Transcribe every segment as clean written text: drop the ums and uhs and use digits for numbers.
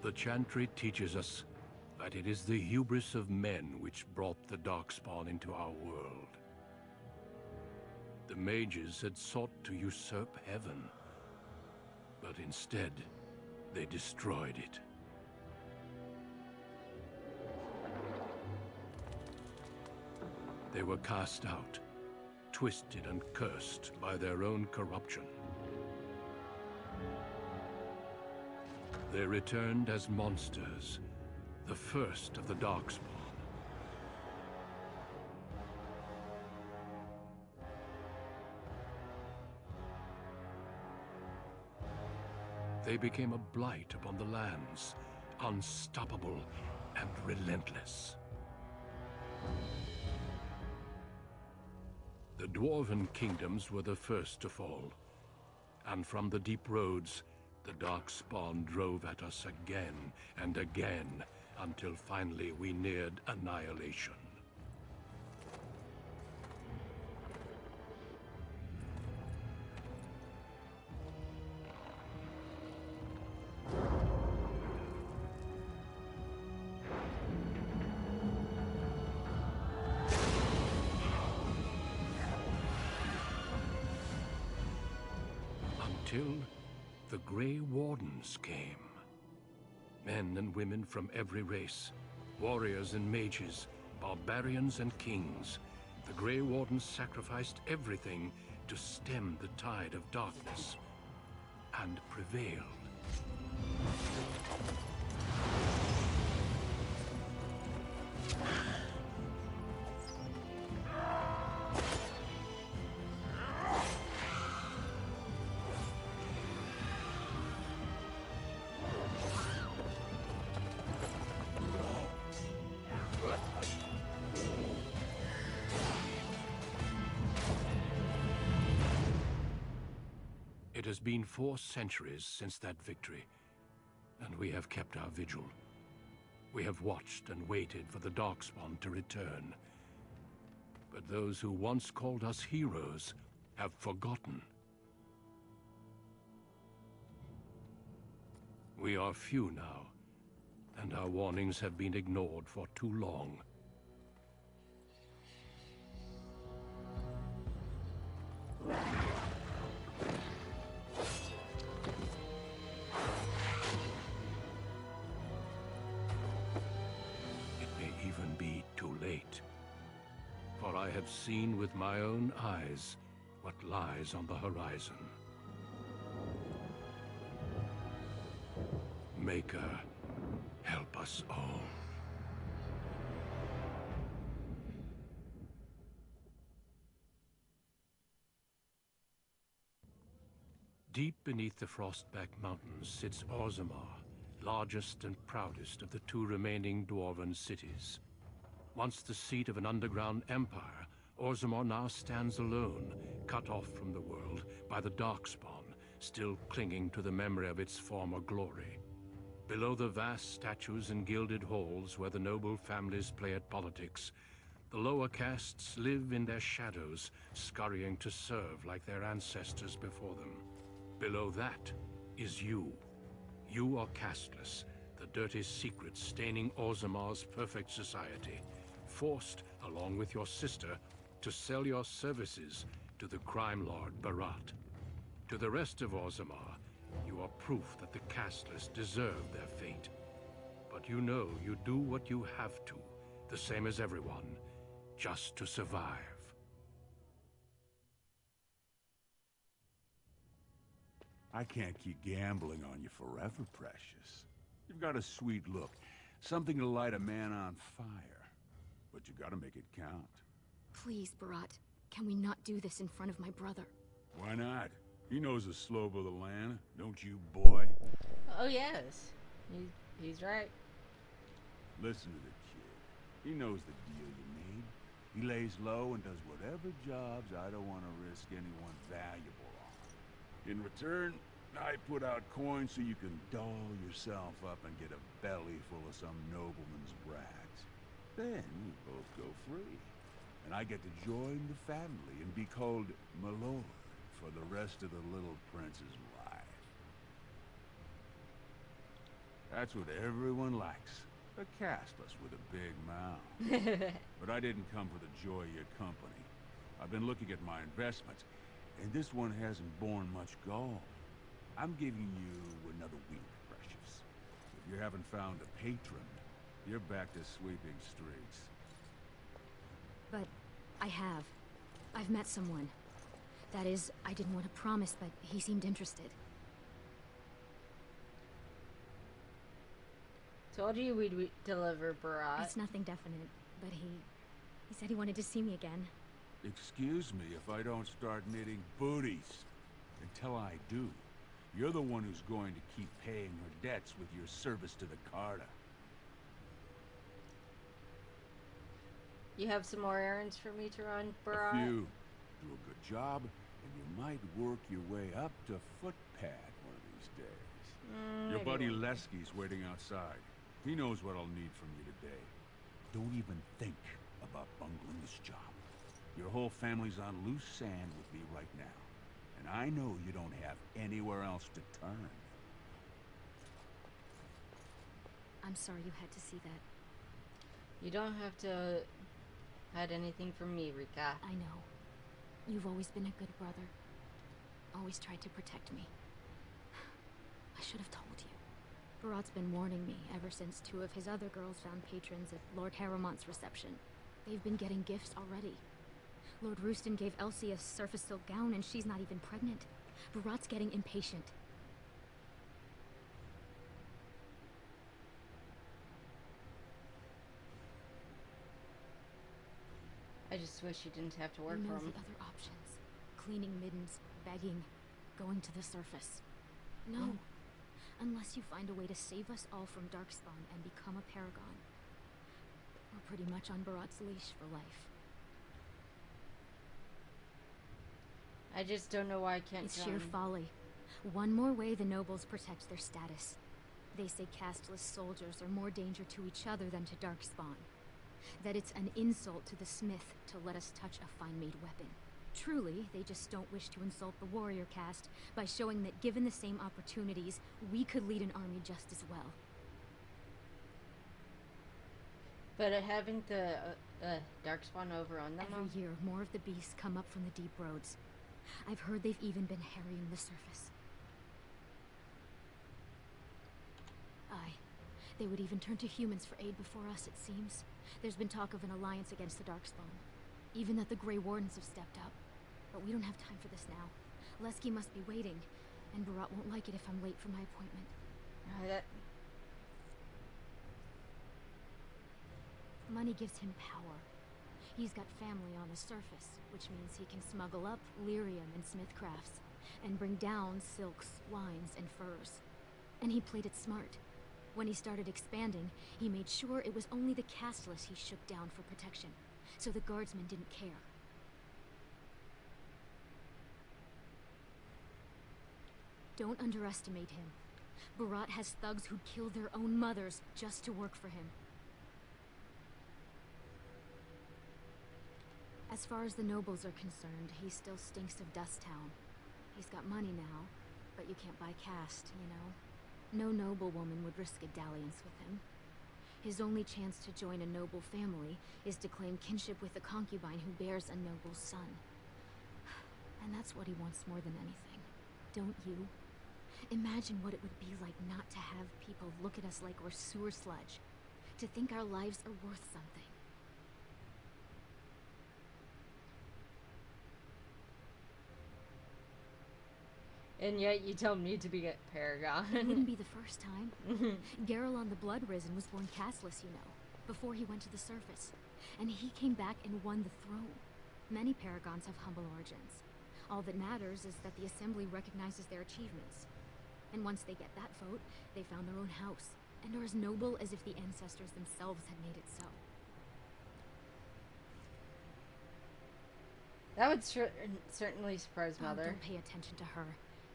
The chantry teaches us that it is the hubris of men which brought the Darkspawn into our world. The mages had sought to usurp heaven, but instead, they destroyed it. They were cast out, twisted and cursed by their own corruption. They returned as monsters, the first of the Darkspawn. They became a blight upon the lands, unstoppable and relentless. The Dwarven kingdoms were the first to fall, and from the deep roads, the Darkspawn drove at us again and again, until finally we neared annihilation. Until the Grey Wardens came. Men and women from every race, warriors and mages, barbarians and kings. The Grey Wardens sacrificed everything to stem the tide of darkness, and prevailed. It has been 4 centuries since that victory, and we have kept our vigil. We have watched and waited for the Darkspawn to return. But those who once called us heroes have forgotten. We are few now, and our warnings have been ignored for too long. For I have seen with my own eyes what lies on the horizon. Maker, help us all. Deep beneath the Frostback Mountains sits Orzammar, largest and proudest of the 2 remaining Dwarven cities. Once the seat of an underground empire, Orzammar now stands alone, cut off from the world by the Darkspawn, still clinging to the memory of its former glory. Below the vast statues and gilded halls where the noble families play at politics, the lower castes live in their shadows, scurrying to serve like their ancestors before them. Below that is you. You are casteless, the dirty secret staining Orzammar's perfect society. Forced, along with your sister, to sell your services to the crime lord Barat. To the rest of Orzammar, you are proof that the casteless deserve their fate. But you know you do what you have to, the same as everyone, just to survive. I can't keep gambling on you forever, Precious. You've got a sweet look, something to light a man on fire. But you gotta make it count. Please, Barat. Can we not do this in front of my brother? Why not? He knows the slope of the land, don't you, boy? Oh, yes. He's right. Listen to the kid. He knows the deal you made. He lays low and does whatever jobs I don't want to risk anyone valuable on. In return, I put out coins so you can doll yourself up and get a belly full of some nobleman's brats. Then you both go free. And I get to join the family and be called my lord for the rest of the little prince's life. That's what everyone likes. A casteless with a big mouth. But I didn't come for the joy of your company. I've been looking at my investments, and this one hasn't borne much gold. I'm giving you another week, Precious. If you haven't found a patron, you're back to sweeping streets. But I have. I've met someone. That is, I didn't want to promise, but he seemed interested. Told you we'd deliver, Barat. It's nothing definite, but he said he wanted to see me again. Excuse me if I don't start knitting booties. Until I do, you're the one who's going to keep paying her debts with your service to the Carta. You have some more errands for me to run, Barat? A few. Do a good job, and you might work your way up to footpad one of these days. Your buddy Lesky's waiting outside. He knows what I'll need from you today. Don't even think about bungling this job. Your whole family's on loose sand with me right now. And I know you don't have anywhere else to turn. I'm sorry you had to see that. You don't have to hide anything from me, Rika. I know. You've always been a good brother. Always tried to protect me. I should have told you. Barat's been warning me ever since 2 of his other girls found patrons at Lord Harremont's reception. They've been getting gifts already. Lord Rooston gave Elsie a surface silk gown and she's not even pregnant. Barat's getting impatient. I just wish you didn't have to work You know for him. the other options. Cleaning middens, begging, going to the surface. No. Unless you find a way to save us all from Darkspawn and become a paragon. We're pretty much on Barat's leash for life. I just don't know why I can't It's join. sheer folly. One more way the nobles protect their status. They say casteless soldiers are more danger to each other than to Darkspawn. That it's an insult to the smith to let us touch a fine-made weapon. Truly, they just don't wish to insult the warrior caste by showing that given the same opportunities, we could lead an army just as well. But having the Darkspawn over on them, Every year, more of the beasts come up from the deep roads. I've heard they've even been harrying the surface. Aye. They would even turn to humans for aid before us, it seems. There's been talk of an alliance against the Darkspawn. Even that the Grey Wardens have stepped up. But we don't have time for this now. Lesky must be waiting, and Barat won't like it if I'm late for my appointment. Money gives him power. He's got family on the surface, which means he can smuggle up lyrium and smithcrafts, and bring down silks, wines, and furs. And he played it smart. When he started expanding, he made sure it was only the casteless he shook down for protection, so the guardsmen didn't care. Don't underestimate him. Barat has thugs who'd kill their own mothers just to work for him. As far as the nobles are concerned, he still stinks of Dust Town. He's got money now, but you can't buy caste, you know? No noblewoman would risk a dalliance with him. His only chance to join a noble family is to claim kinship with a concubine who bears a noble's son. And that's what he wants more than anything. Don't you? Imagine what it would be like not to have people look at us like we're sewer sludge. To think our lives are worth something. And yet you tell me to be a paragon. It wouldn't be the first time. Geralon the Blood Risen was born casteless, you know, before he went to the surface. And he came back and won the throne. Many paragons have humble origins. All that matters is that the Assembly recognizes their achievements. And once they get that vote, they found their own house, and are as noble as if the ancestors themselves had made it so. That would certainly surprise Oh, Mother. don't pay attention to her.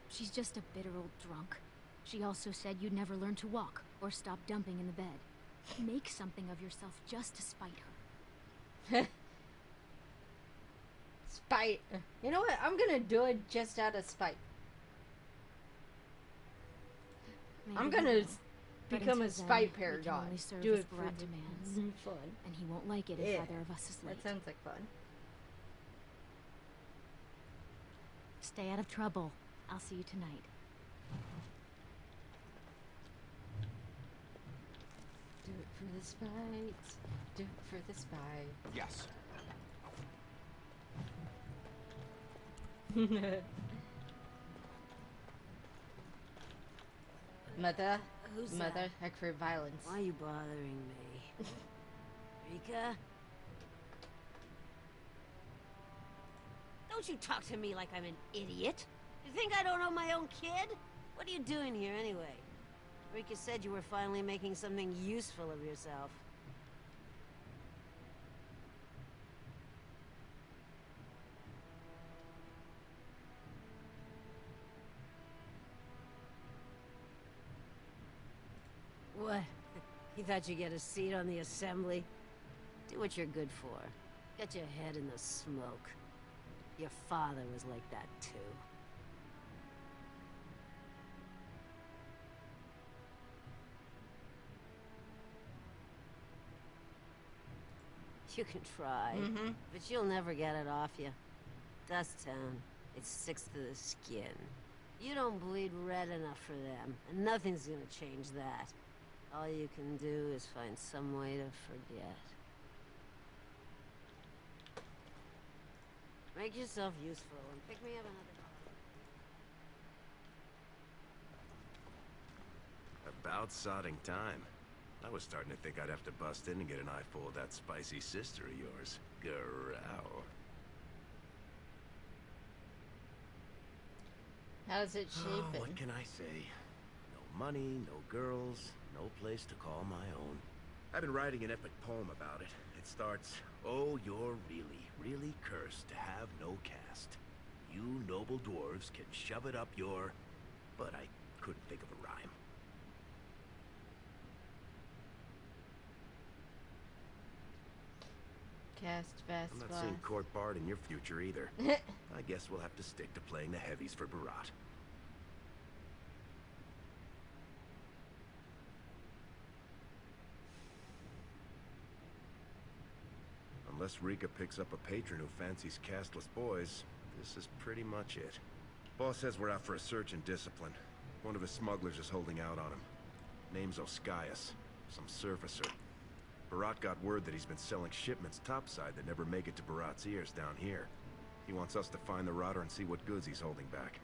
She's just a bitter old drunk. She also said you'd never learn to walk, or stop dumping in the bed. Make something of yourself just to spite her. Spite. You know what? I'm gonna do it just out of spite. Maybe I'm you gonna will. But Become a until spy then, we can paragon. only serve Do as it for Barat the demands. fun. And he won't like it if Yeah. either of us is late. That sounds like fun. Stay out of trouble. I'll see you tonight. Do it for the spies. Do it for the spy. Yes. Mother. Who's Mother, that? heck for violence. Why are you bothering me? Rika? Don't you talk to me like I'm an idiot. You think I don't know my own kid? What are you doing here anyway? Rika said you were finally making something useful of yourself. What? You thought you'd get a seat on the assembly? Do what you're good for. Get your head in the smoke. Your father was like that too. You can try, but you'll never get it off you. Dust Town, it sticks to the skin. You don't bleed red enough for them, and nothing's gonna change that. All you can do is find some way to forget. Make yourself useful and pick me up another bottle. About sodding time. I was starting to think I'd have to bust in and get an eyeful of that spicy sister of yours. Growl. How's it Oh, shaping? what can I say? No money, no girls, no place to call my own. I've been writing an epic poem about it. It starts, "Oh, you're really, really cursed to have no caste. You noble dwarves can shove it up your..." But I couldn't think of a rhyme. Cast fast I'm not boss. seeing Court Bard in your future either. I guess we'll have to stick to playing the heavies for Barat. Unless Rika picks up a patron who fancies casteless boys, this is pretty much it. Boss says we're out for a search and discipline. One of his smugglers is holding out on him. Name's Oskias, some surfacer. Barat got word that he's been selling shipments topside that never make it to Barat's ears down here. He wants us to find the rotter and see what goods he's holding back.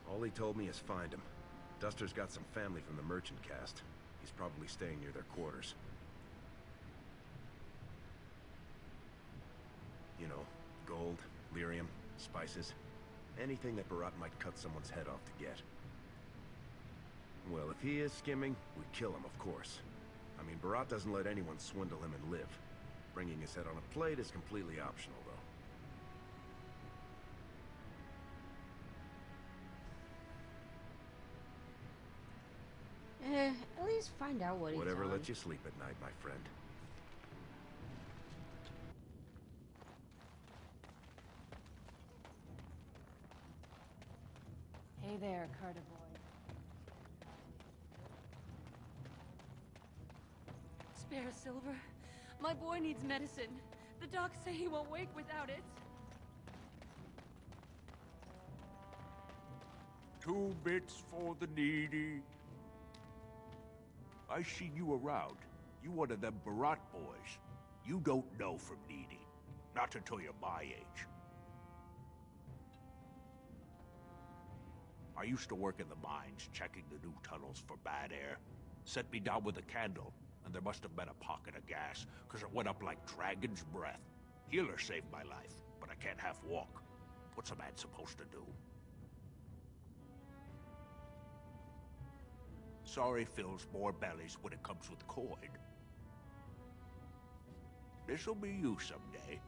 All he told me is find him. Duster's got some family from the merchant caste. He's probably staying near their quarters. You know, gold, lyrium, spices. Anything that Barat might cut someone's head off to get. Well, if he is skimming, we kill him, of course. I mean, Barat doesn't let anyone swindle him and live. Bringing his head on a plate is completely optional, though. At least find out what Whatever he's on. lets you sleep at night, my friend. Hey there, Carter boy. Spare silver. My boy needs medicine. The docs say he won't wake without it. 2 bits for the needy. I seen you around. You one of them Barat boys. You don't know from needy. Not until you're my age. I used to work in the mines, checking the new tunnels for bad air. Set me down with a candle, and there must have been a pocket of gas, because it went up like dragon's breath. Healer saved my life, but I can't half walk. What's a man supposed to do? Sorry fills more bellies when it comes with coin. This'll be you someday.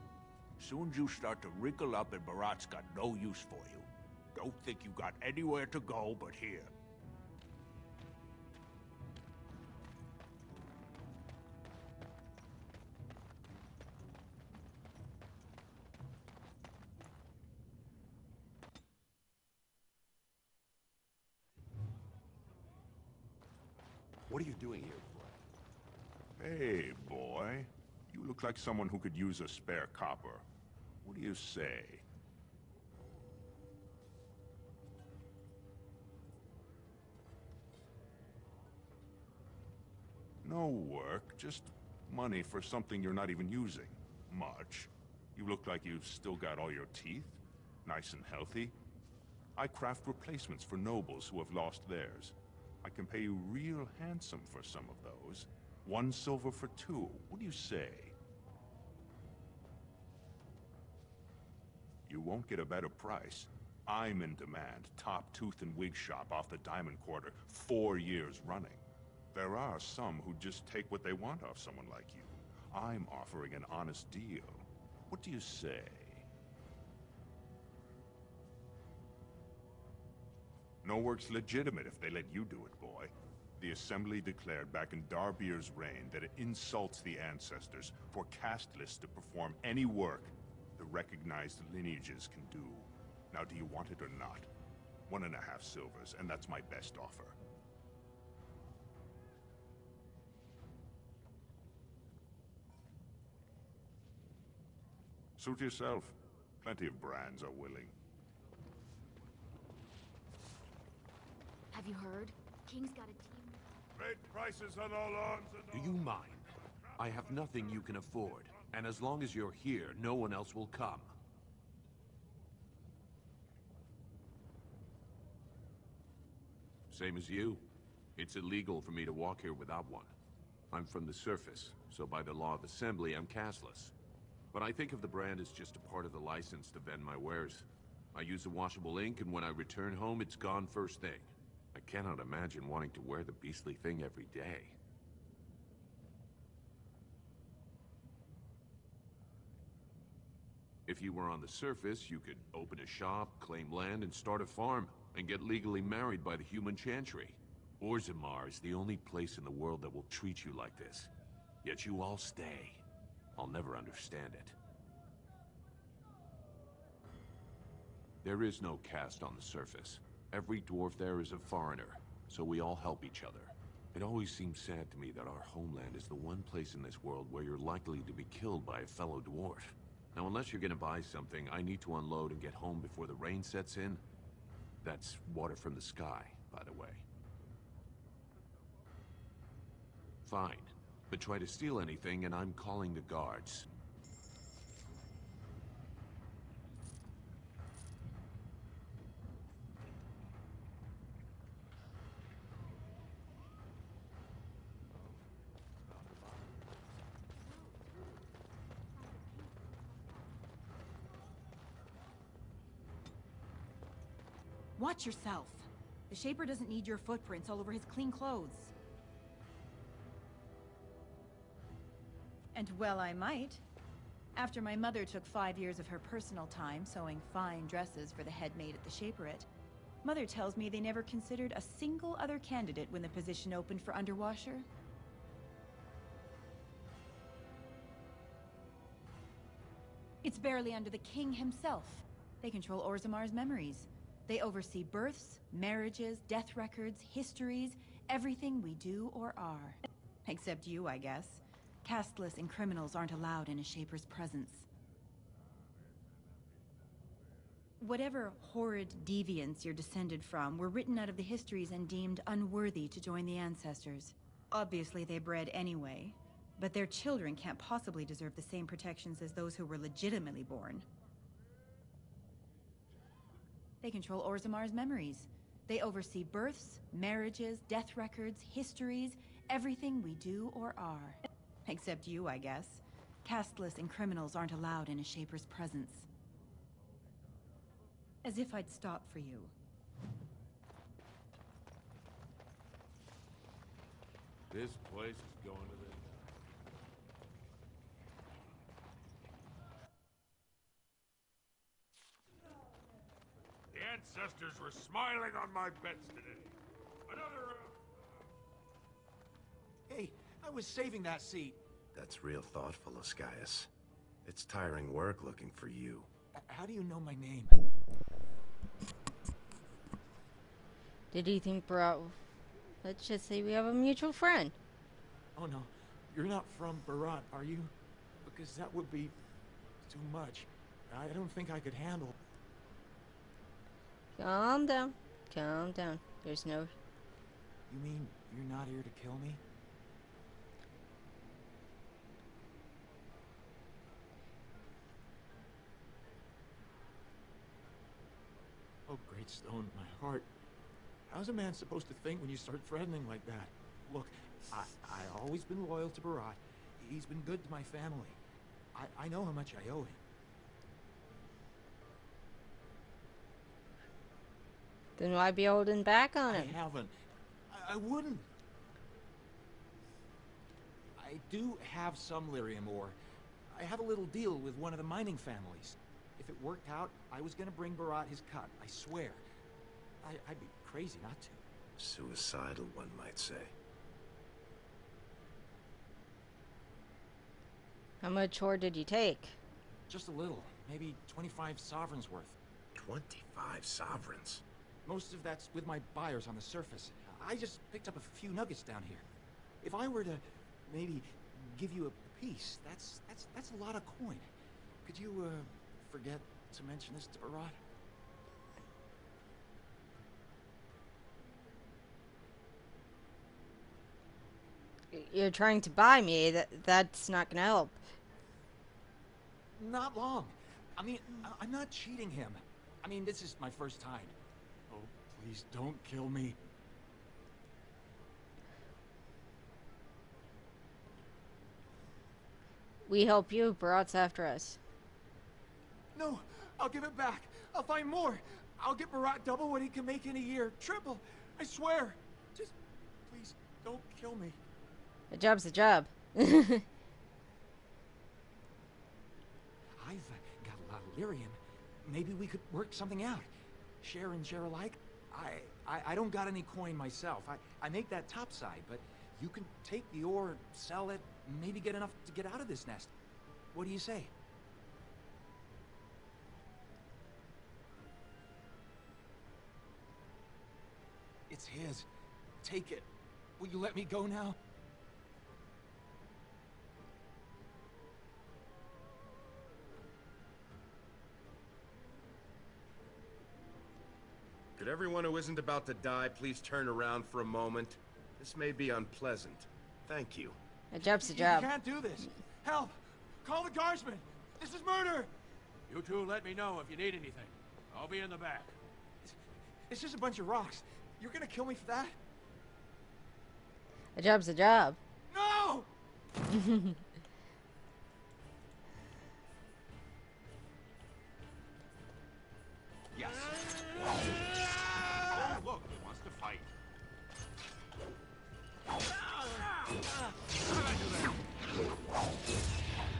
Soon you start to wrinkle up and Barat's got no use for you. Don't think you got anywhere to go but here. What are you doing here? Hey, boy. You look like someone who could use a spare copper. What do you say? No work, just money for something you're not even using. Much. You look like you've still got all your teeth. Nice and healthy. I craft replacements for nobles who have lost theirs. I can pay you real handsome for some of those. 1 silver for 2. What do you say? You won't get a better price. I'm in demand. Top tooth and wig shop off the Diamond Quarter, 4 years running. There are some who just take what they want off someone like you. I'm offering an honest deal. What do you say? No work's legitimate if they let you do it, boy. The Assembly declared back in Darbier's reign that it insults the ancestors for casteless to perform any work the recognized lineages can do. Now, do you want it or not? 1.5 silvers, and that's my best offer. Suit yourself. Plenty of brands are willing. Have you heard? King's got a team. Great prices on all arms and Do you mind? I have nothing you can afford, and as long as you're here, no one else will come. Same as you. It's illegal for me to walk here without one. I'm from the surface, so by the law of assembly, I'm casteless. But I think of the brand as just a part of the license to vend my wares. I use a washable ink, and when I return home, it's gone first thing. I cannot imagine wanting to wear the beastly thing every day. If you were on the surface, you could open a shop, claim land, and start a farm, and get legally married by the human chantry. Orzammar is the only place in the world that will treat you like this. Yet you all stay. I'll never understand it. There is no caste on the surface. Every dwarf there is a foreigner, so we all help each other. It always seems sad to me that our homeland is the one place in this world where you're likely to be killed by a fellow dwarf. Now, unless you're gonna buy something, I need to unload and get home before the rain sets in. That's water from the sky, by the way. Fine, but try to steal anything and I'm calling the guards. Watch yourself. The Shaper doesn't need your footprints all over his clean clothes. And well, I might. After my mother took 5 years of her personal time sewing fine dresses for the head maid at the Shaperette, Mother tells me they never considered a single other candidate when the position opened for underwasher. It's barely under the king himself. They control Orzammar's memories. They oversee births, marriages, death records, histories, everything we do or are. Except you, I guess. Casteless and criminals aren't allowed in a Shaper's presence. Whatever horrid deviants you're descended from were written out of the histories and deemed unworthy to join the ancestors. Obviously they bred anyway, but their children can't possibly deserve the same protections as those who were legitimately born. They control Orzammar's memories. They oversee births, marriages, death records, histories, everything we do or are. Except you, I guess. Casteless and criminals aren't allowed in a Shaper's presence. As if I'd stop for you. This place is going to the... The ancestors were smiling on my bets today. Another... Hey, I was saving that seat. That's real thoughtful, Ascaius. It's tiring work looking for you. How do you know my name? Did he think Bro Let's just say we have a mutual friend. Oh no, you're not from Barat, are you? Because that would be too much. I don't think I could handle. Calm down. Calm down. There's no... You mean you're not here to kill me? Oh, great stone, my heart. How's a man supposed to think when you start threatening like that? Look, I always been loyal to Barat. He's been good to my family. I know how much I owe him. Then why be holding back on him? I haven't. I wouldn't. I do have some lyrium ore. I have a little deal with one of the mining families. If it worked out, I was gonna bring Barat his cut, I swear. I'd be crazy not to. Suicidal, one might say. How much ore did you take? Just a little. Maybe 25 sovereigns worth. 25 sovereigns? Most of that's with my buyers on the surface. I just picked up a few nuggets down here. If I were to maybe give you a piece, that's a lot of coin. Could you forget to mention this to Barat? You're trying to buy me. That's not gonna help. Not long. I mean, I'm not cheating him. I mean, this is my first time. Oh, please don't kill me. We help you, Barat's after us. No, I'll give it back. I'll find more. I'll get Barat double what he can make in a year. Triple. I swear. Just, please, don't kill me. A job's a job. I've got a lot of lyrium. Maybe we could work something out. Share and share alike. I don't got any coin myself. I make that topside, but you can take the ore, sell it, maybe get enough to get out of this nest. What do you say? It's his. Take it. Will you let me go now? Could everyone who isn't about to die please turn around for a moment? This may be unpleasant. Thank you. A job's a job. You can't do this. Help! Call the guardsmen! This is murder! You two let me know if you need anything. I'll be in the back. It's just a bunch of rocks. You're gonna kill me for that? A job's a job. No! Yes. Oh, look, he wants to fight.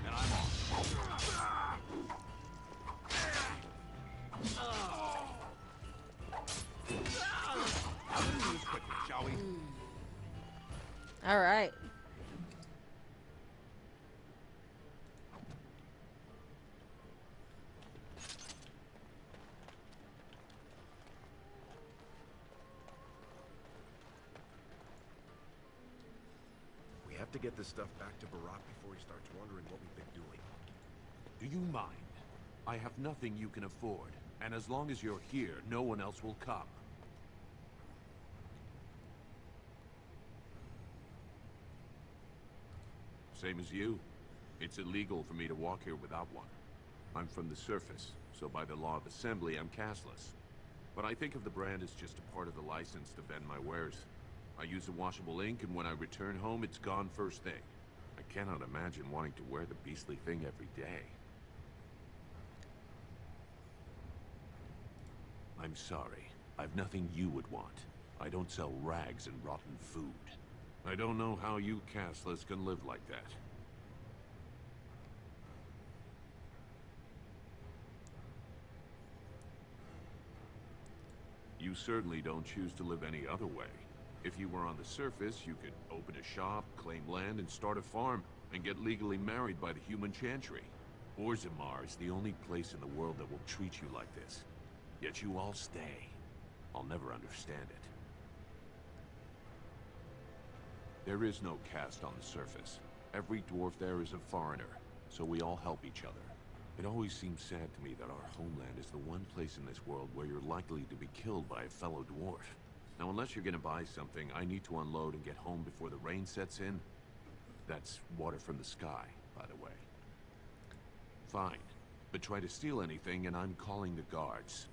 And I'm do this quickly, shall we? All right. We have to get this stuff back to Barat before he starts wondering what we've been doing. Do you mind? I have nothing you can afford, and as long as you're here, no one else will come. Same as you. It's illegal for me to walk here without one. I'm from the surface, so by the law of assembly, I'm casteless. But I think of the brand as just a part of the license to vend my wares. I use a washable ink, and when I return home, it's gone first thing. I cannot imagine wanting to wear the beastly thing every day. I'm sorry. I've nothing you would want. I don't sell rags and rotten food. I don't know how you casteless can live like that. You certainly don't choose to live any other way. If you were on the surface, you could open a shop, claim land, and start a farm, and get legally married by the human chantry. Orzammar is the only place in the world that will treat you like this. Yet you all stay. I'll never understand it. There is no caste on the surface. Every dwarf there is a foreigner, so we all help each other. It always seems sad to me that our homeland is the one place in this world where you're likely to be killed by a fellow dwarf. Now, unless you're gonna buy something, I need to unload and get home before the rain sets in. That's water from the sky, by the way. Fine. But try to steal anything and I'm calling the guards.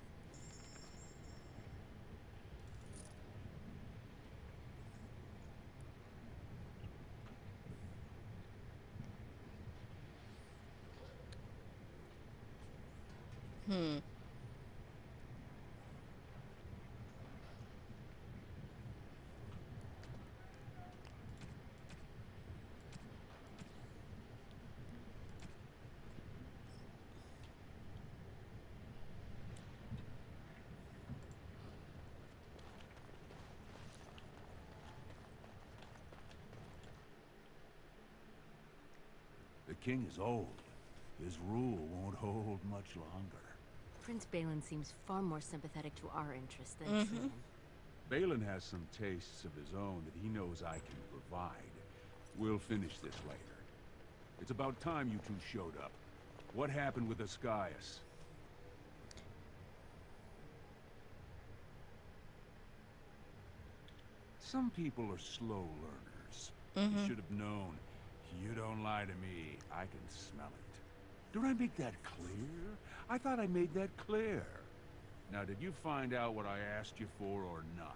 The king is old. His rule won't hold much longer. Prince Balin seems far more sympathetic to our interests than Trin. Balin has some tastes of his own that he knows I can provide. We'll finish this later. It's about time you two showed up. What happened with Ascaius? Some people are slow learners. You should have known. You don't lie to me. I can smell it. Did I make that clear? I thought I made that clear. Now, did you find out what I asked you for or not?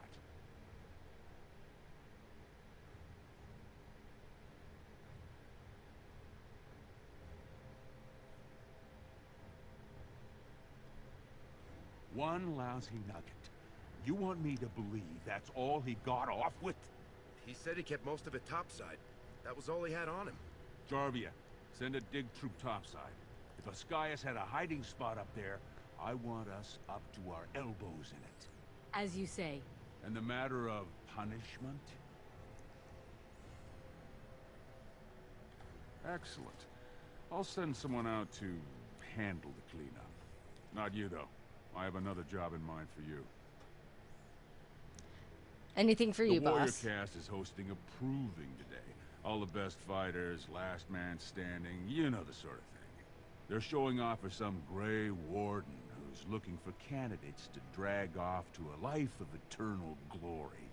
One lousy nugget. You want me to believe that's all he got off with? He said he kept most of it topside. That was all he had on him. Jarvia, send a dig troop topside. If Ascaius had a hiding spot up there, I want us up to our elbows in it. As you say. And the matter of punishment? Excellent. I'll send someone out to handle the cleanup. Not you, though. I have another job in mind for you. Anything for you, boss. The warrior boss. cast is hosting a proving today. All the best fighters, last man standing, you know the sort of thing. They're showing off for some Grey Warden who's looking for candidates to drag off to a life of eternal glory.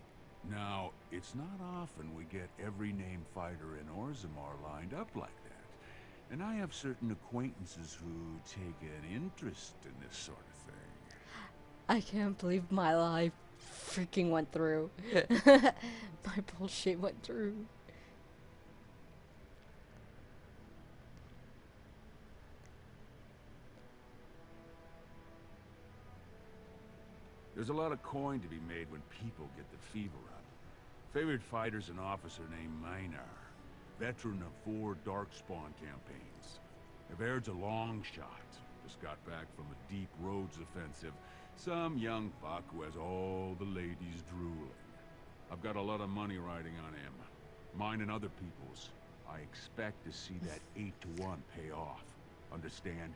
Now, it's not often we get every named fighter in Orzammar lined up like that. And I have certain acquaintances who take an interest in this sort of thing. I can't believe my life freaking went through. My bullshit went through. There's a lot of coin to be made when people get the fever up. Favorite fighter's an officer named Minar, veteran of 4 Darkspawn campaigns. Evaird's a long shot. Just got back from a deep roads offensive. Some young buck who has all the ladies drooling. I've got a lot of money riding on him. Mine and other people's. I expect to see that 8-to-1 pay off. Understand?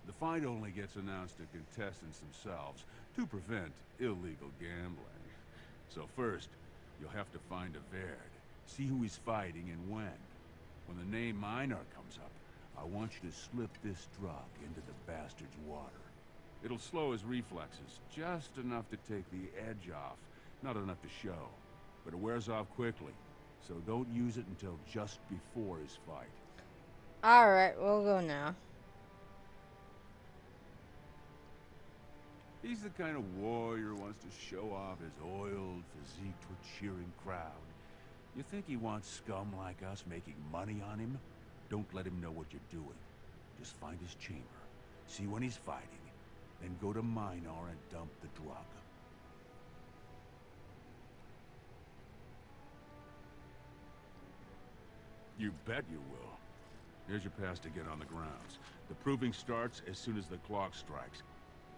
The fight only gets announced to contestants themselves to prevent illegal gambling. So first, you'll have to find Evaird, see who he's fighting and when. When the name Minar comes up, I want you to slip this drug into the bastard's water. It'll slow his reflexes, just enough to take the edge off, not enough to show. But it wears off quickly, so don't use it until just before his fight. Alright, we'll go now. He's the kind of warrior who wants to show off his oiled physique to a cheering crowd. You think he wants scum like us making money on him? Don't let him know what you're doing. Just find his chamber, see when he's fighting, then go to Minar and dump the drug. You bet you will. Here's your pass to get on the grounds. The proving starts as soon as the clock strikes.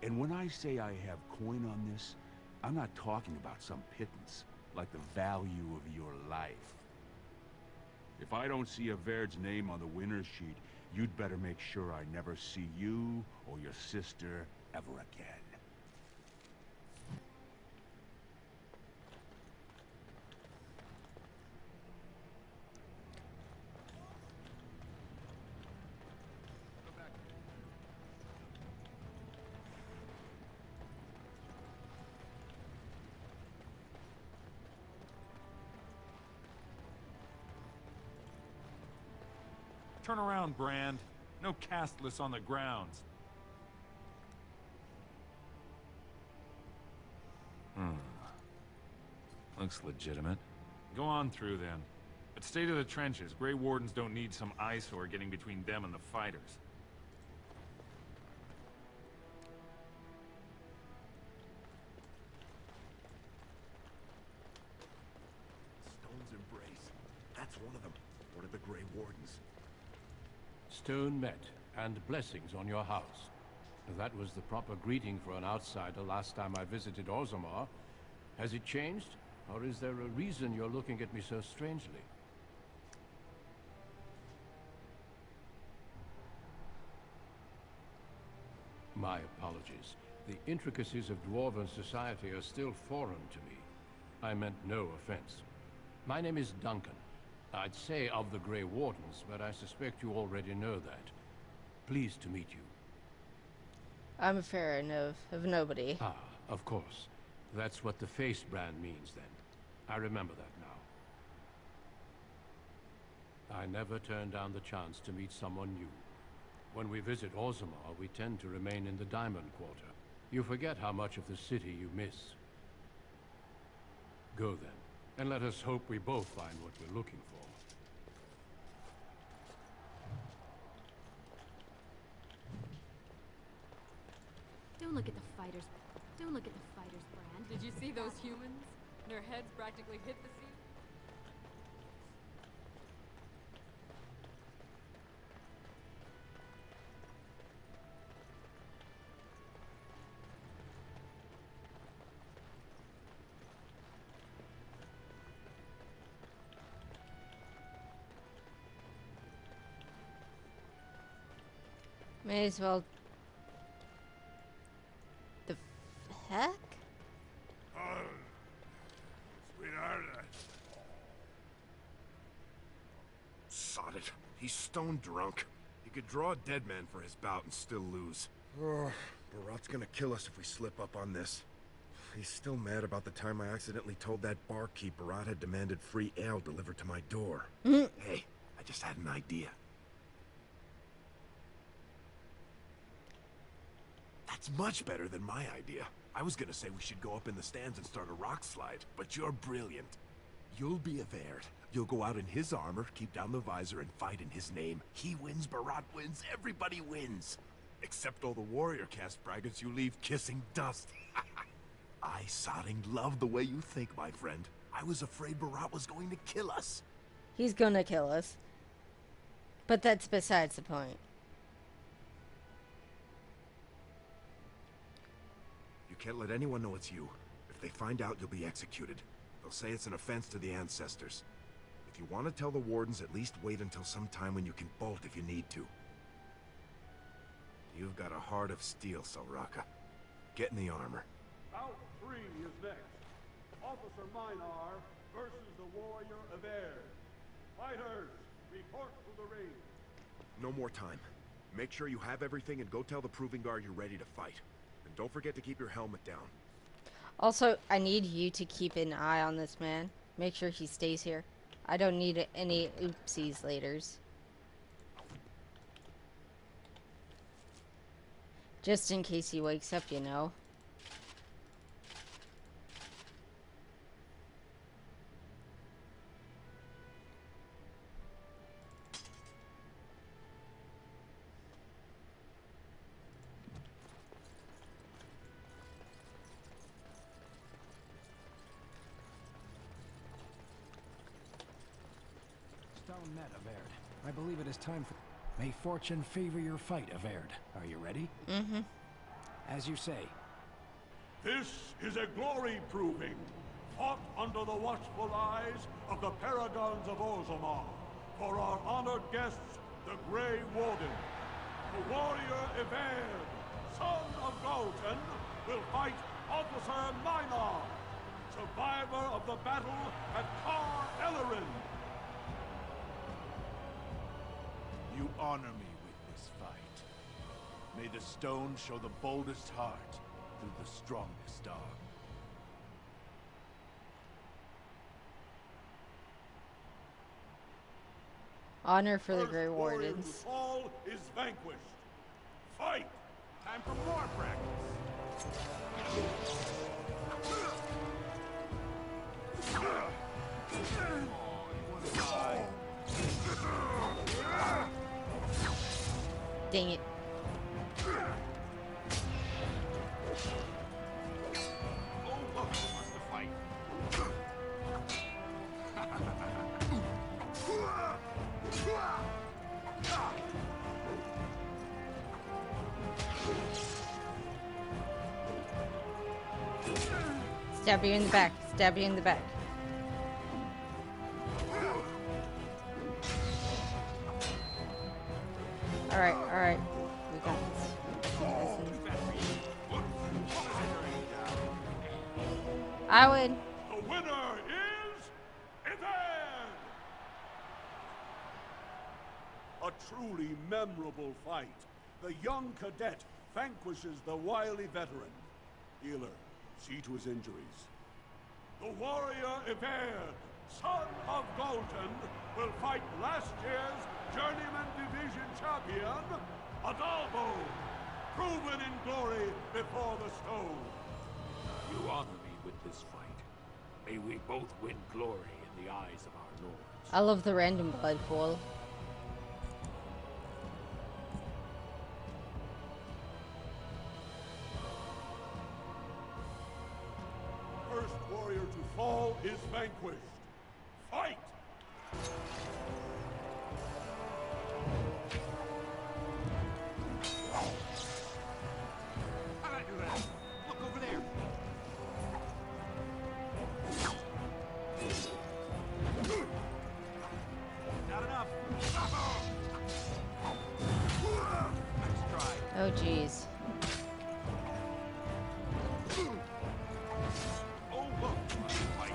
And when I say I have coin on this, I'm not talking about some pittance, like the value of your life. If I don't see Evaird's name on the winner's sheet, you'd better make sure I never see you or your sister ever again. Turn around, Brand. No casteless on the grounds. Looks legitimate. Go on through, then. But stay to the trenches. Grey Wardens don't need some eyesore getting between them and the fighters. Stone's embrace. That's one of them. One of the Grey Wardens. Stone met, and blessings on your house. That was the proper greeting for an outsider last time I visited Orzammar. Has it changed? Or is there a reason you're looking at me so strangely? My apologies. The intricacies of Dwarven society are still foreign to me. I meant no offense. My name is Duncan. I'd say of the Grey Wardens, but I suspect you already know that. Pleased to meet you. I'm a Farron of nobody. Ah, of course. That's what the face brand means, then. I remember that now. I never turn down the chance to meet someone new. When we visit Orzammar, we tend to remain in the Diamond Quarter. You forget how much of the city you miss. Go then, and let us hope we both find what we're looking for. Don't look at the fighters. Don't look at the fighters, Brand. Did you see those humans? Their heads practically hit the sea. May as well. The heck? Sweetheart. Sod it. He's stone drunk. He could draw a dead man for his bout and still lose. Barat's gonna kill us if we slip up on this. He's still mad about the time I accidentally told that barkeep Barat had demanded free ale delivered to my door. Hey, I just had an idea. That's much better than my idea. I was gonna say we should go up in the stands and start a rock slide, but you're brilliant. You'll be a Verd. You'll go out in his armor, keep down the visor, and fight in his name. He wins, Barat wins, everybody wins. Except all the warrior caste braggarts you leave kissing dust. I, Sodding, love the way you think, my friend. I was afraid Barat was going to kill us. He's gonna kill us. But that's besides the point. You can't let anyone know it's you. If they find out, you'll be executed. They'll say it's an offense to the ancestors. If you want to tell the Wardens, at least wait until some time when you can bolt if you need to. You've got a heart of steel, Selraka. Get in the armor. Bout 3 is next. Officer Minar versus the warrior Aver. Fighters, report to the ring. No more time. Make sure you have everything and go tell the Proving Guard you're ready to fight. And don't forget to keep your helmet down. Also, I need you to keep an eye on this man. Make sure he stays here. I don't need any oopsies laters. Just in case he wakes up, you know. Stone met, Averd. I believe it is time for... May fortune favor your fight, Averd. Are you ready? Mm-hmm. As you say. This is a glory proving, fought under the watchful eyes of the paragons of Orzammar, for our honored guests, the Grey Warden. The warrior Evair, son of Galton, will fight Officer Minar, survivor of the battle at Kar Ellerin. You honor me with this fight. May the stone show the boldest heart through the strongest arm. Honor for the First Grey warrior to Wardens. fall is vanquished. Fight! Time for more practice. Dang it. Oh, look, who wants to fight? Stab you in the back. Stab you in the back. Alright, alright. We got this. I win. The winner is Evan! A truly memorable fight. The young cadet vanquishes the wily veteran. Healer, see to his injuries. The warrior Evan, son of Golden, will fight last year's Journeyman Division champion, Adalbo, proven in glory before the stone. You honor me with this fight. May we both win glory in the eyes of our lords. I love the random blood pool. First warrior to fall is vanquished. Fight! How'd I do that? Look over there. Not enough. Nice try. Oh jeez. Oh, look, who wants to fight?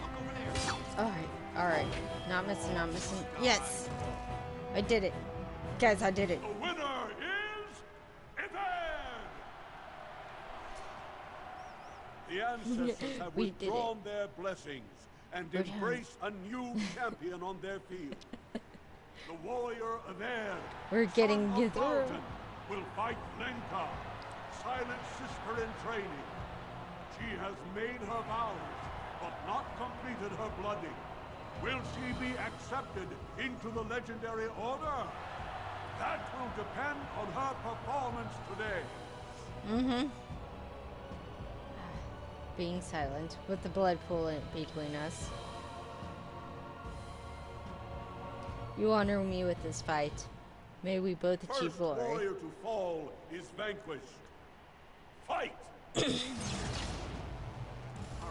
Look over there. Alright, alright. Not missing, not missing. Yes! I did it. Guys, I did it. The winner is Evan! The ancestors have We did withdrawn their blessings and Good embrace a new champion on their field. The warrior Evan, We're getting son you of through. Mountain, will fight Lenka, silent sister in training. She has made her vows, but not completed her blooding. Will she be accepted into the legendary order? That will depend on her performance today. Mm-hmm. Being silent with the blood pool in between us. You honor me with this fight. May we both achieve First glory. warrior to fall is vanquished. Fight! All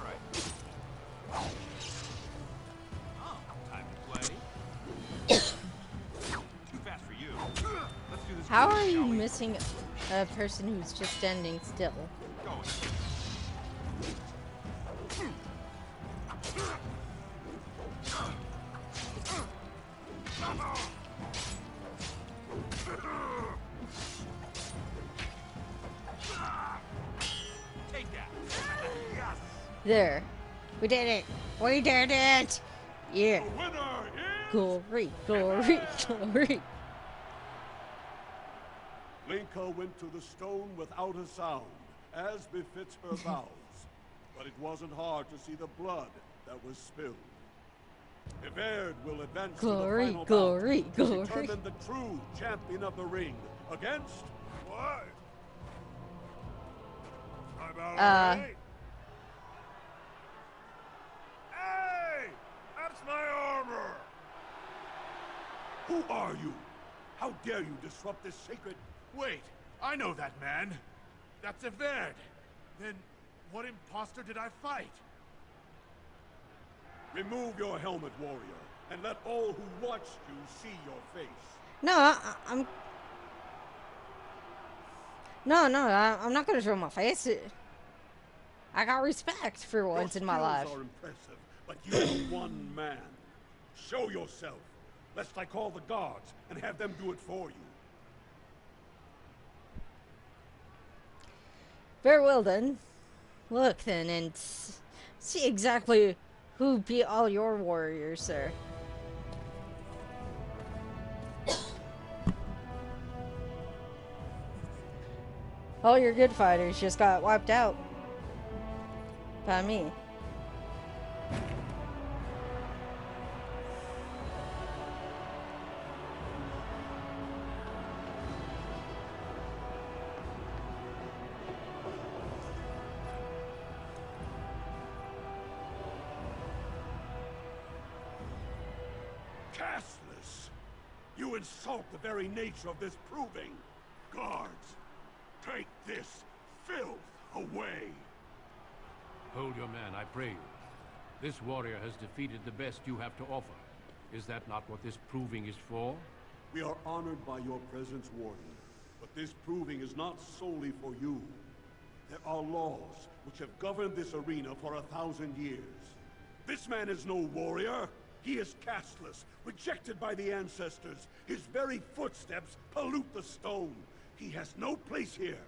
right. Oh, time to play. Too fast for you. Let's do this. How quickly, are you shall we? missing a person who's just standing still? Going. Take that. Yes. There. We did it. We did it. Yeah. The winner is Glory, glory, glory. Lenka went to the stone without a sound, as befits her vows. But it wasn't hard to see the blood that was spilled. Everd will advance Glory, to the final glory, bout to glory. determine the true champion of the ring against what? Uh, Hey! That's my armor! Who are you? How dare you disrupt this sacred... Wait, I know that man. That's Everd. Then, what imposter did I fight? Remove your helmet, warrior, and let all who watched you see your face. I'm I'm not gonna show my face. I got respect for once Your in my life. skills are impressive, but you are one man. Show yourself, lest I call the guards and have them do it for you. Very well then. Look then and see exactly who beat all your warriors, sir. All your good fighters just got wiped out by me. Casteless! You insult the very nature of this proving. Guards, take this filth away. Hold your man, I pray you. This warrior has defeated the best you have to offer. Is that not what this proving is for? We are honored by your presence, Warden. But this proving is not solely for you. There are laws which have governed this arena for 1,000 years. This man is no warrior. He is casteless, rejected by the ancestors. His very footsteps pollute the stone. He has no place here.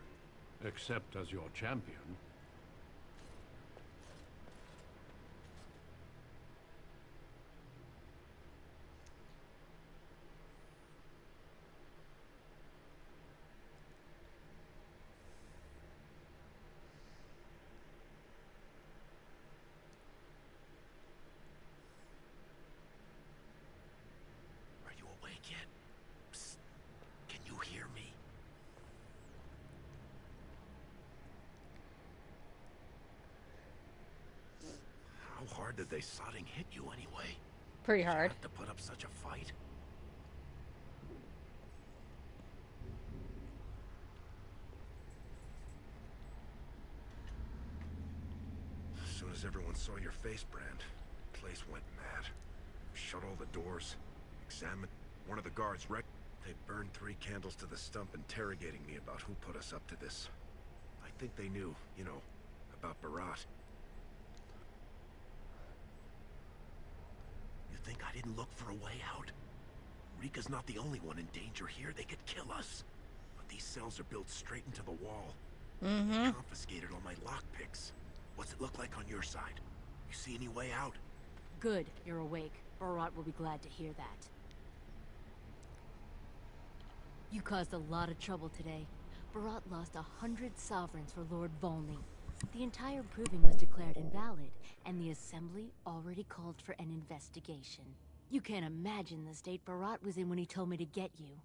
Except as your champion. Are you awake yet? Psst. Can you hear me? How hard did they sodding hit you anyway? Pretty hard. To put up such a fight? As soon as everyone saw your face, Brand, the place went mad. Shut all the doors, examined. One of the guards They burned 3 candles to the stump, interrogating me about who put us up to this. I think they knew, you know, about Barat. You think I didn't look for a way out? Rika's not the only one in danger here. They could kill us. But these cells are built straight into the wall. They confiscated all my lockpicks. What's it look like on your side? You see any way out? Good, you're awake. Barat will be glad to hear that. You caused a lot of trouble today. Barat lost 100 sovereigns for Lord Volney. The entire proving was declared invalid, and the Assembly already called for an investigation. You can't imagine the state Barat was in when he told me to get you.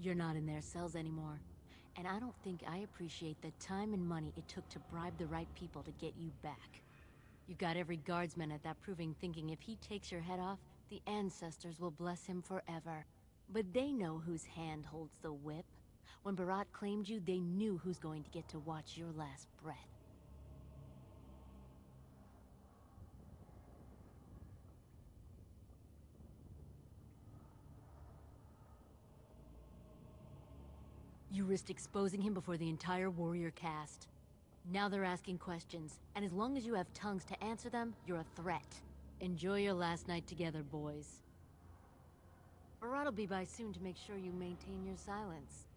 You're not in their cells anymore. And I don't think I appreciate the time and money it took to bribe the right people to get you back. You got every guardsman at that proving thinking if he takes your head off, the ancestors will bless him forever. But they know whose hand holds the whip. When Barat claimed you, they knew who's going to get to watch your last breath. You risked exposing him before the entire warrior caste. Now they're asking questions, and as long as you have tongues to answer them, you're a threat. Enjoy your last night together, boys. Barat will be by soon to make sure you maintain your silence.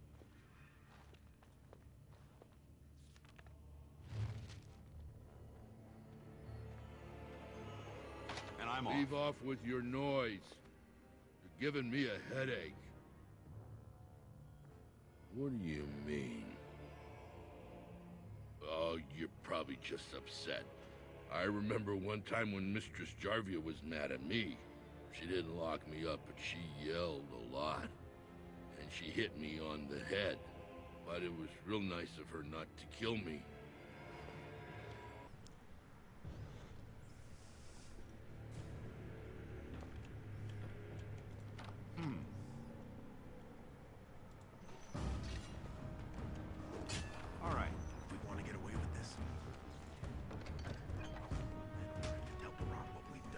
And I'm Leave off with your noise. You're giving me a headache. What do you mean? Oh, you're probably just upset. I remember one time when Mistress Jarvia was mad at me. She didn't lock me up, but she yelled a lot. And she hit me on the head. But it was real nice of her not to kill me. All right, we want to get away with this. Tell Barat what we've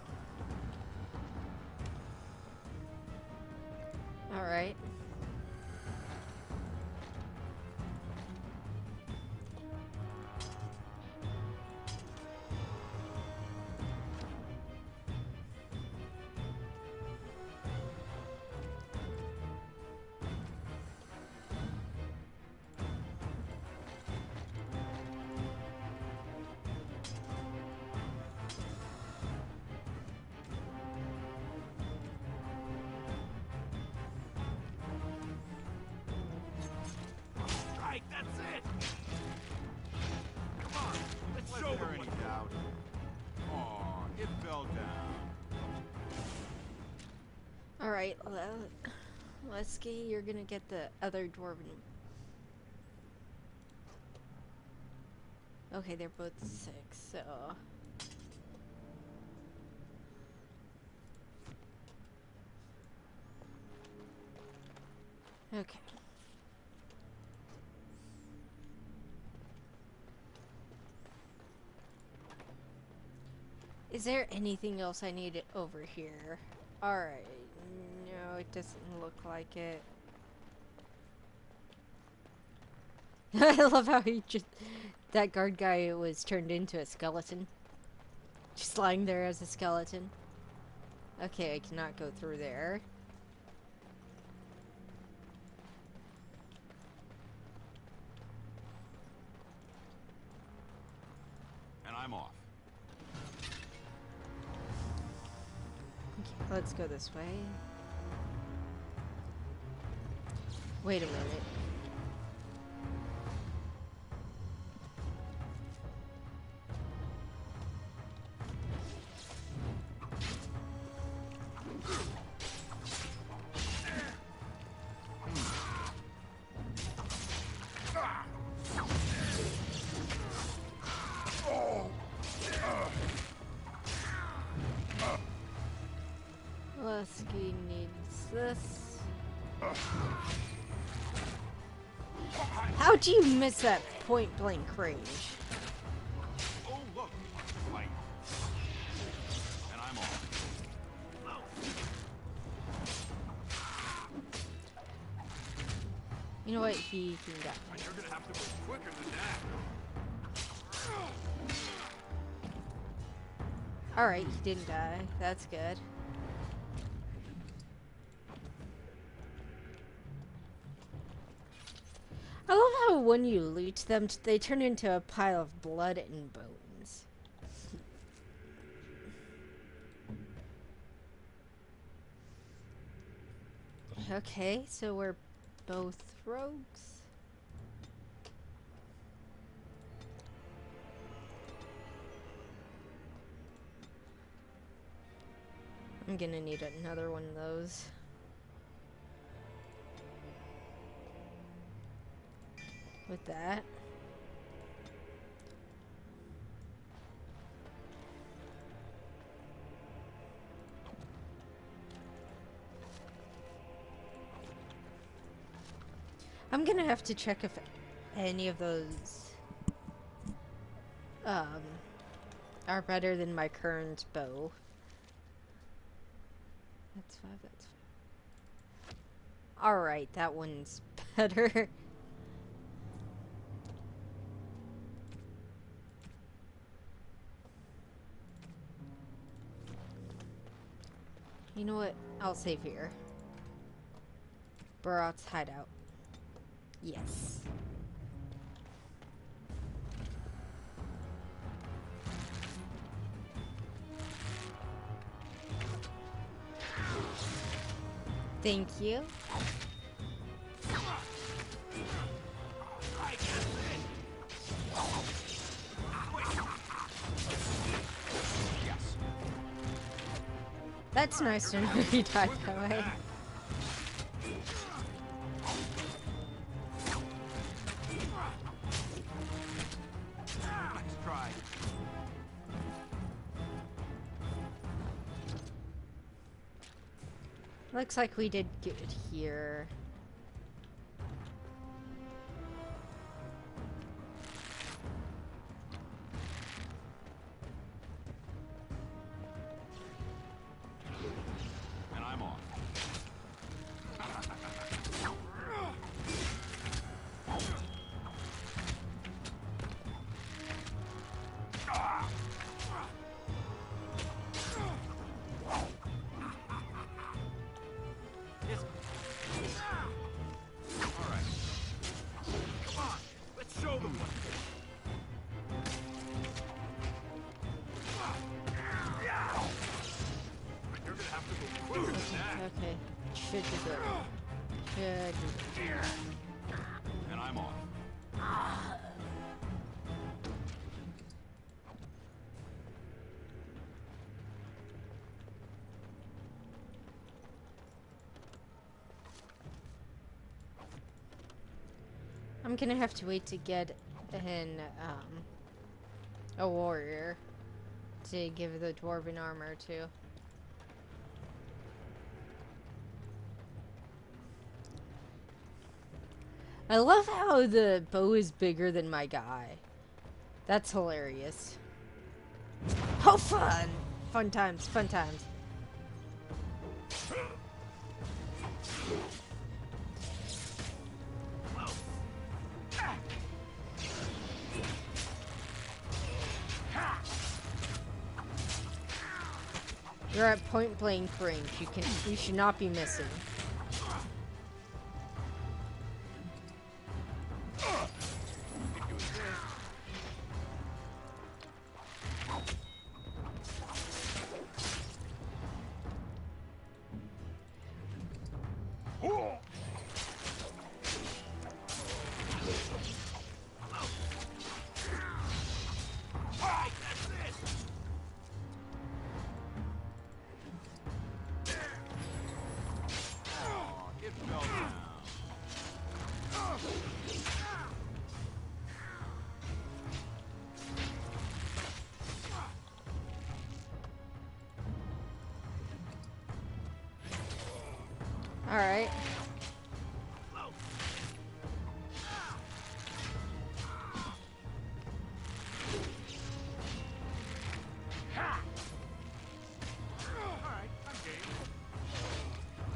fell down. Alright, Lesky, you're gonna get the other dwarven. Okay, they're both 6, so... Okay. Is there anything else I need over here? Alright. No, it doesn't look like it. I love how he just... That guard guy was turned into a skeleton. Just lying there as a skeleton. Okay, I cannot go through there. And I'm off. Okay, let's go this way. Wait a minute. Lesky needs this. How'd you miss that point blank range? Oh, look. Light. And I'm off. You know what? He can go. You're gonna have to move quicker than that. Alright, he didn't die. That's good. I love how when you loot them, they turn into a pile of blood and bones. Okay, so we're both rogues. I'm gonna need another one of those. With that. I'm gonna have to check if any of those are better than my current bow. That's 5, that's 5. Alright, that one's better. You know what? I'll save here. Barat's hideout. Yes. Thank you. That's nice to know he died that way. Let's try. Looks like we did good here. And I'm off. Okay, should be good. Should be good. And I'm off. I'm gonna have to wait to get a warrior to give the dwarven armor to. I love how the bow is bigger than my guy. That's hilarious. Oh, fun! Fun times, fun times. You're at point blank range. You should not be missing. Alright.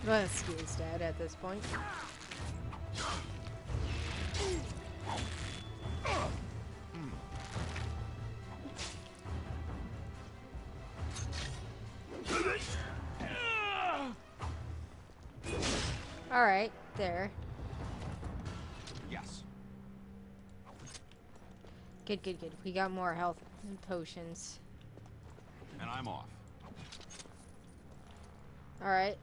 Well, Ski's dead at this point. Alright, there. Yes. Good, good, good. We got more health and potions. And I'm off. Alright.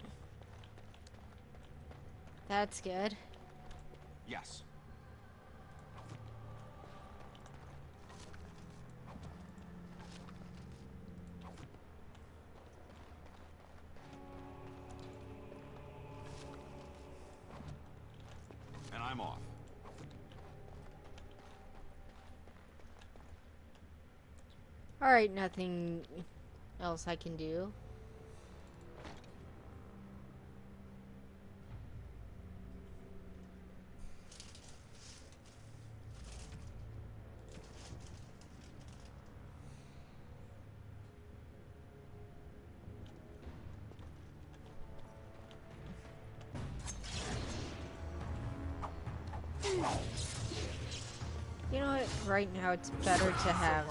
That's good. Yes. And I'm off. Alright, nothing else I can do. You know what? Right now it's better to have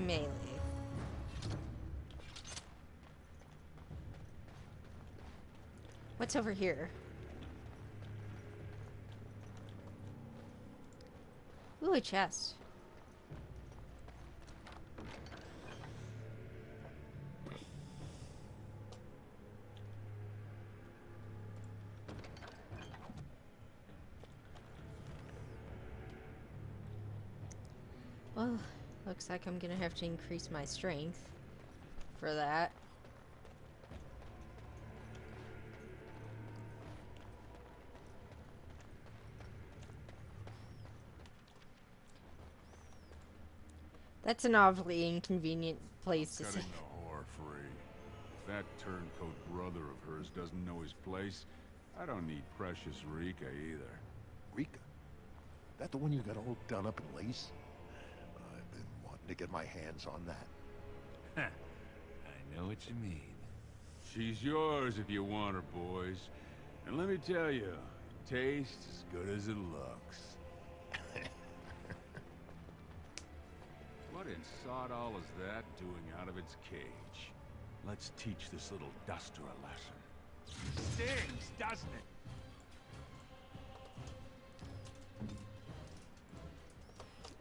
melee. What's over here? Ooh, a chest. Well, looks like I'm gonna have to increase my strength for that. That's an awfully inconvenient place to say. Cutting the whore free. If that turncoat brother of hers doesn't know his place, I don't need precious Rika either. Rika? That the one you got all done up in lace? I've been wanting to get my hands on that. I know what you mean. She's yours if you want her, boys. And let me tell you, it tastes as good as it looks. What in sod all is that doing out of its cage? Let's teach this little duster a lesson. Stings, doesn't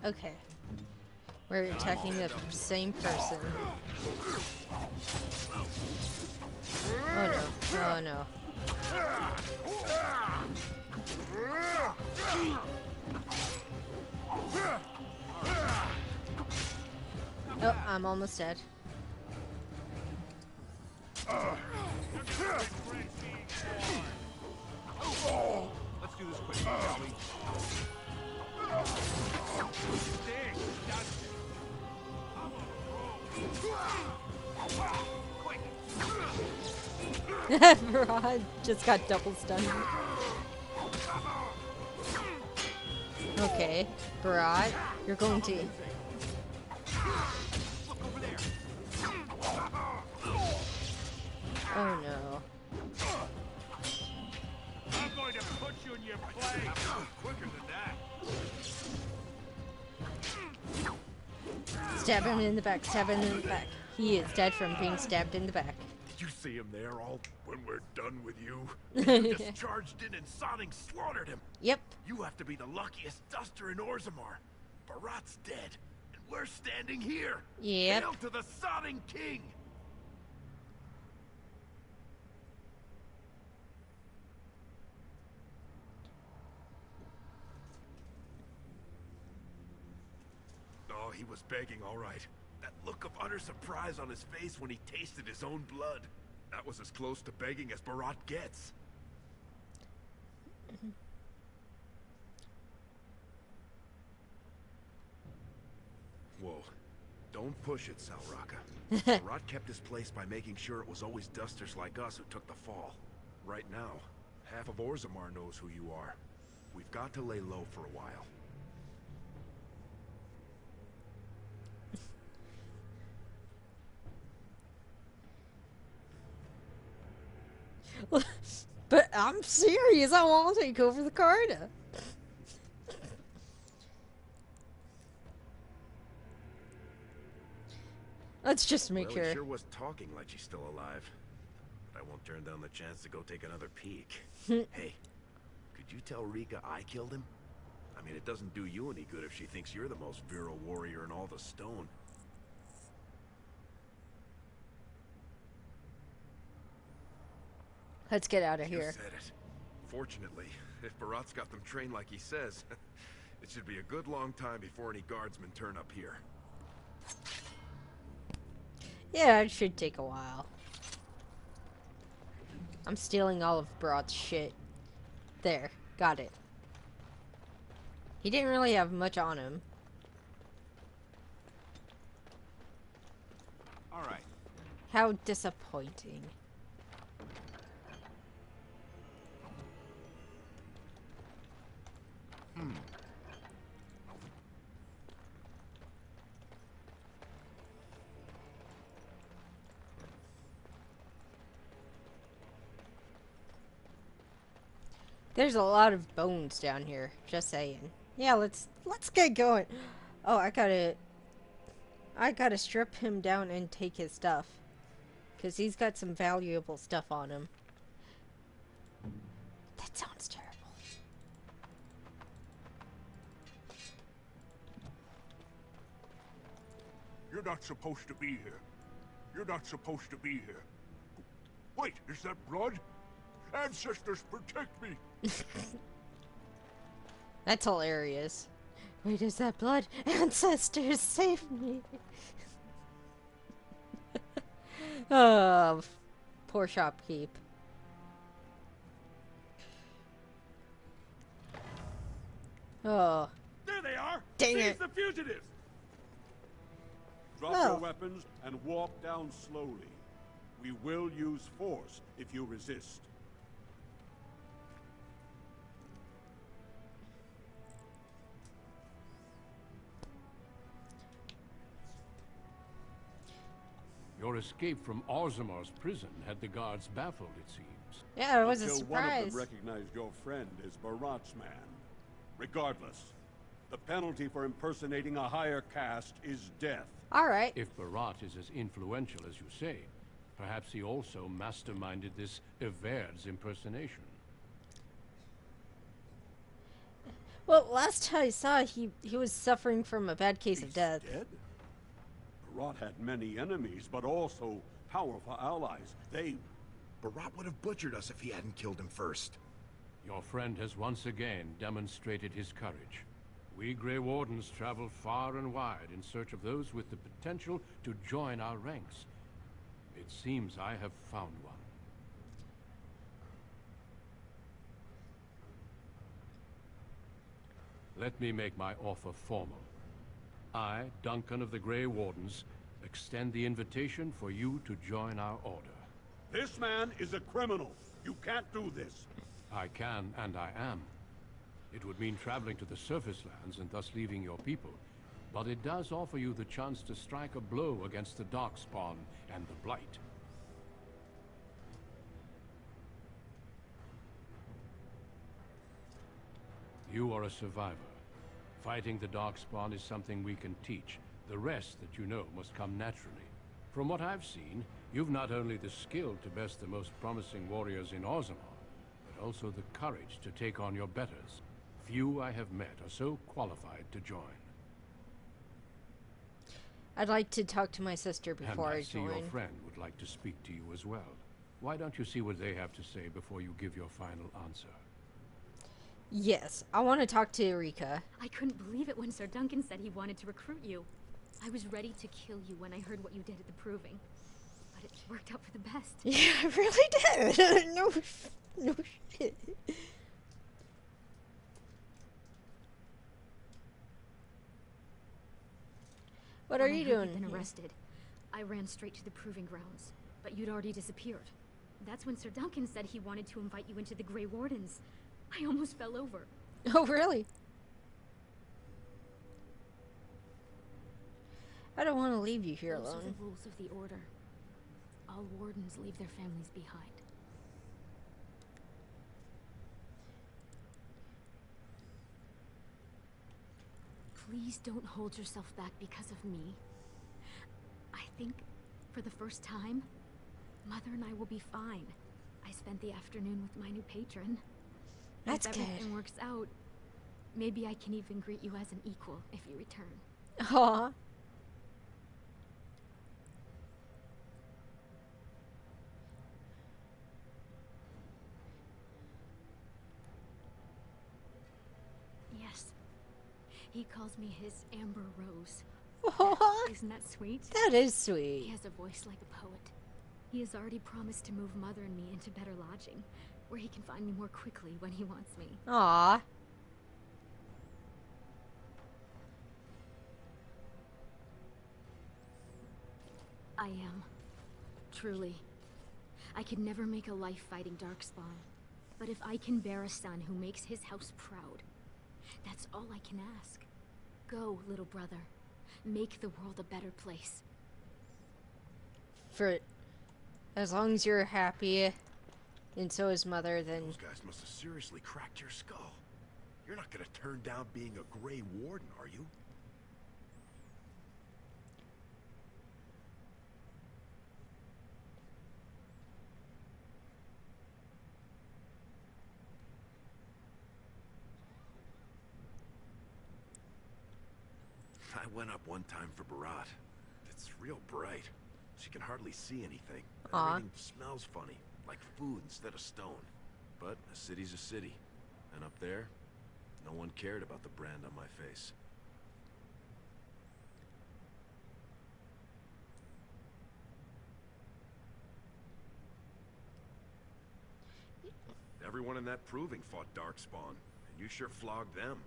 it? Okay. We're attacking the same person. Oh no. Oh no. Oh, I'm almost dead. Let's do this quick, shall we? Rod just got double stunned. Okay, Barad, you're going to... Oh no. I'm going to put you in your place. Quicker than that. Stab him in the back, stab him in the back. He is dead from being stabbed in the back. Did you see him there all when we're done with you? You just charged in and Sodding slaughtered him. Yep. You have to be the luckiest duster in Orzammar. Barat's dead, and we're standing here. Yep. Hail to the Sodding King! Oh, he was begging, all right. That look of utter surprise on his face when he tasted his own blood. That was as close to begging as Barat gets. Whoa. Don't push it, Salraka. Barat kept his place by making sure it was always dusters like us who took the fall. Right now, half of Orzammar knows who you are. We've got to lay low for a while. But I'm serious, I want to take over the Carta. Let's just make Well, he sure. sure was talking like she's still alive. But I won't turn down the chance to go take another peek. Hey, could you tell Rika I killed him? I mean, it doesn't do you any good if she thinks you're the most virile warrior in all the stone. Let's get out of You here. said it. Fortunately, if Barat's got them trained like he says, it should be a good long time before any guardsmen turn up here. Yeah, it should take a while. I'm stealing all of Barat's shit. There, got it. He didn't really have much on him. All right. How disappointing. There's a lot of bones down here, just saying. Yeah, let's get going. Oh, I gotta strip him down and take his stuff. 'Cause he's got some valuable stuff on him. That sounds terrible. You're not supposed to be here. You're not supposed to be here. Wait, is that blood? Ancestors, protect me! That's hilarious. Wait, is that blood? Ancestors, save me! Oh, poor shopkeep. Oh. There they are! Dang Seize it. the fugitives! Drop Oh. your weapons and walk down slowly. We will use force if you resist. Your escape from Orzammar's prison had the guards baffled, it seems. Yeah, it was a Until one of surprise. them recognized your friend as Barat's man. Regardless, the penalty for impersonating a higher caste is death. Alright. If Barat is as influential as you say, perhaps he also masterminded this Everd's impersonation. Well, last I saw, he was suffering from a bad case of death. Dead? Barat had many enemies, but also powerful allies. Barat would have butchered us if he hadn't killed him first. Your friend has once again demonstrated his courage. We Grey Wardens travel far and wide in search of those with the potential to join our ranks. It seems I have found one. Let me make my offer formal. I, Duncan of the Grey Wardens, extend the invitation for you to join our order. This man is a criminal. You can't do this. I can, and I am. It would mean traveling to the surface lands and thus leaving your people. But it does offer you the chance to strike a blow against the Darkspawn and the Blight. You are a survivor. Fighting the Darkspawn is something we can teach. The rest that you know must come naturally. From what I've seen, you've not only the skill to best the most promising warriors in Orzammar, but also the courage to take on your betters. Few I have met are so qualified to join. I'd like to talk to my sister before I see join. Your friend would like to speak to you as well. Why don't you see what they have to say before you give your final answer? Yes, I want to talk to Rika. I couldn't believe it when Sir Duncan said he wanted to recruit you. I was ready to kill you when I heard what you did at the proving. But it worked out for the best. Yeah, it really did. No shit. What are you doing? When I been arrested, I ran straight to the proving grounds, but you'd already disappeared. That's when Sir Duncan said he wanted to invite you into the Grey Wardens. I almost fell over. Oh, really? I don't want to leave you here Those alone. are the rules of the Order. All wardens leave their families behind. Please don't hold yourself back because of me. I think, for the first time, Mother and I will be fine. I spent the afternoon with my new patron. That's if good. everything works out, maybe I can even greet you as an equal if you return. Aww. Yes. He calls me his Amber Rose. Aww. Isn't that sweet? That is He sweet. has a voice like a poet. He has already promised to move Mother and me into better lodging, where he can find me more quickly when he wants me. Aww. I am. Truly. I could never make a life fighting Darkspawn. But if I can bear a son who makes his house proud, that's all I can ask. Go, little brother. Make the world a better place. For as long as you're happy, and so is Mother, then... Those guys must have seriously cracked your skull. You're not gonna turn down being a Grey Warden, are you? I went up one time for Barat. It's real bright. She can hardly see anything. Aw. Everything smells funny, like food instead of stone. But a city's a city. And up there, no one cared about the brand on my face. Everyone in that proving fought Darkspawn, and you sure flogged them.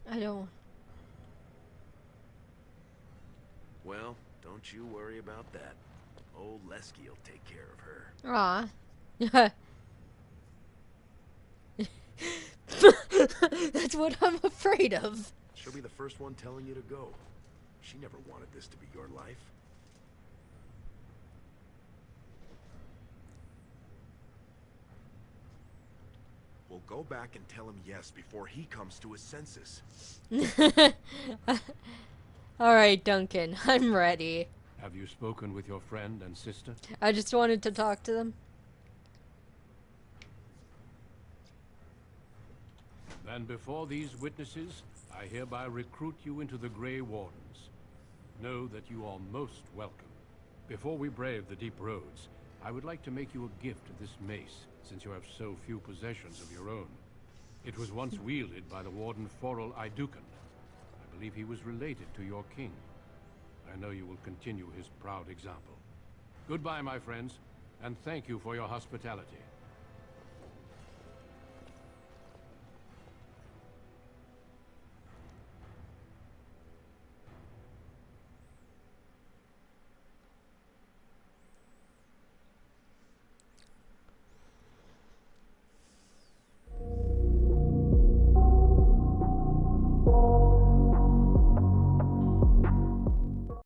I don't... Well, don't you worry about that. Old Lesky will take care of her. Aw. That's what I'm afraid of. She'll be the first one telling you to go. She never wanted this to be your life. We'll go back and tell him yes before he comes to his senses. Alright, Duncan. I'm ready. Have you spoken with your friend and sister? I just wanted to talk to them. Then before these witnesses, I hereby recruit you into the Grey Wardens. Know that you are most welcome. Before we brave the deep roads, I would like to make you a gift of this mace, since you have so few possessions of your own. It was once wielded by the Warden Forel Idukan. I believe he was related to your king. I know you will continue his proud example. Goodbye, my friends, and thank you for your hospitality.